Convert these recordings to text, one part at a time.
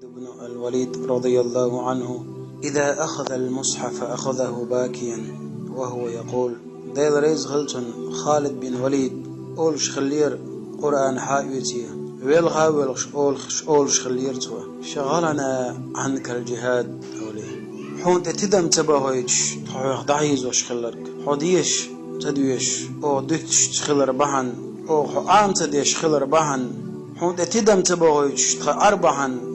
بن الوليد رضي الله عنه إذا أخذ المصحف أخذه باكيا وهو يقول ديل ريز غلطن خالد بن وليد أولش خلير قرآن حاويتي ويلغا أولش خلير توا شغلنا عنك الجهاد أولي حون تتدم تباهيش تحويق دعيز وشخلرك حوديش تدويش أو دتش خلر بحن أو عام تديش خلر بحن حون تتدم تباهيش أربحن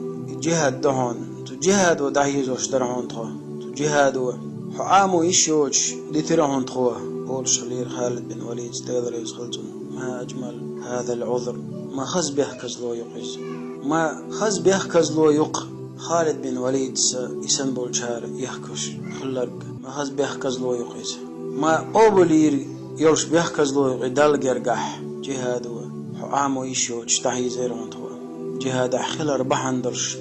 جهاد دهون جهاد ودعيز وشدرهون توا جهاد وعام ويشوش دترهون توا أولش خلير خالد بن وليد ديل ريز غلطن ما أجمل هذا العذر ما خز بيحكز لو يقيس ما خز بيحكز لو يق خالد بن وليد يسنبول شار يحكش خلرك ما خز بيحكز لو يقيس ما أوبلير يلش بيحكز لو يقدال جرجح جهاد وعام ويشوش تحيز إيرونتوا جهاد خلر بحندرش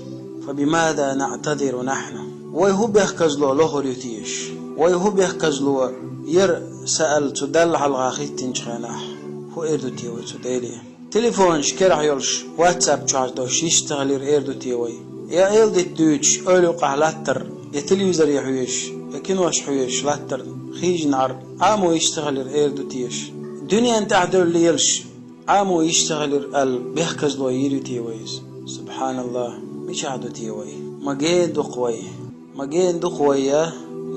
فبماذا نعتذر نحن ويهو بيحكز لو لهر يتيش ويهو بيحكز لو ير سأل تدل على الغاخيت تنشخناح هو إردو تيوي تديلي تليفون شكرح يلش واتساب تشارج دوش يشتغلير إردو تيوي يا إلدي دوش أولو قهلاتر يا تليوزر يحويش يا كنوش حويش لاتر خيج نار عامو يشتغلير إردو تيش دنيا انت عدل لي يلش عامو يشتغلير بيحكز لو يردو تيويز سبحان الله مش عدو تيوي مجين دو قوي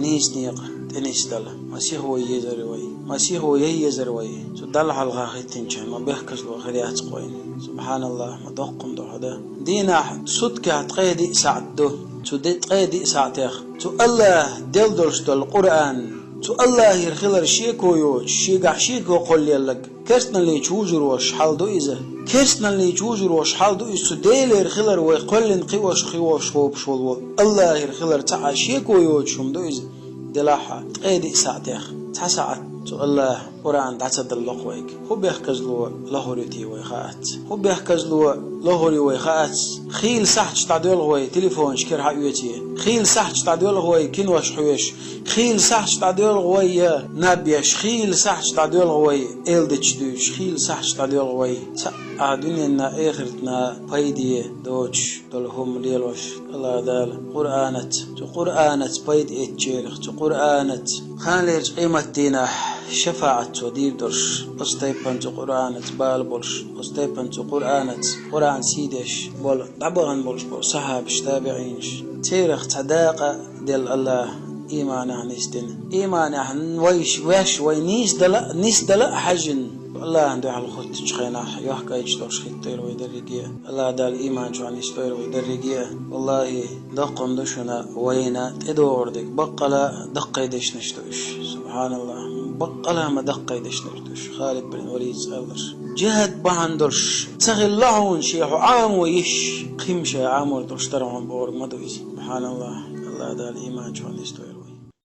نيس نيق تنيس دل مسيح هو يزروي مسيح هو يزروي تدل على الغاخيتين شان ما بيحكز له خريات قوين سبحان الله ما دقم ده هذا دينا صدق هتقيدي ساعده تقيدي ساعتك تو الله دلدرش دل القرآن تو الله يرخلر شيكو يوش شيكو قل يلك كرسنا اللي يجوجر وش حال دو إذا كرسنا اللي يجوجر وش حال دو إذا ديل يرخلر ويقل نقوش خوب شول الله يرخلر تعا شيكو يوشهم دو إذا دلاحة تقيدي ساعتك تساعد تو الله قرآن دعت الله ويك هو بيحكز له لهوريتي ويخات هو بيحكز له لهوري ويخات خيل سحج تعديل هوي تليفون شكر حيوتي خيل سحج تعديل هوي كنوش حويش خيل سحج تعديل هوي نبيش خيل سحج تعديل هوي إلدش دوش خيل سحج تعديل هوي دنيانا آخرتنا بايدي دوش دلهم ليلوش الله دال قرآنت بايد اتشيرخ قرآنت خان ليرج قيمة دينا شفاعة ودير درش أستيبان قرآنت بالبولش أستيبان قرآن سيدش بول دبغن بولش بول صحابش تابعينش تيرخ تداقة دل الله إيمان هنستن إيمان هن ويش نيس دلا حجن الله عنده على الخط تشخينا يحكي يشترش خطير ويدرجيه الله دال إيمان شو عن يشتير ويدرجيه والله دقم دشنا وينا تدوردك بقلا دق يدش نشتوش سبحان الله بقلا ما دق يدش نشتوش خالد بن وليد سألش جهد بهندرش تغلعون شيء عام ويش قيمشة عام ودرش ترى عن بور مدويز سبحان الله الله دال إيمان شو عن يشتير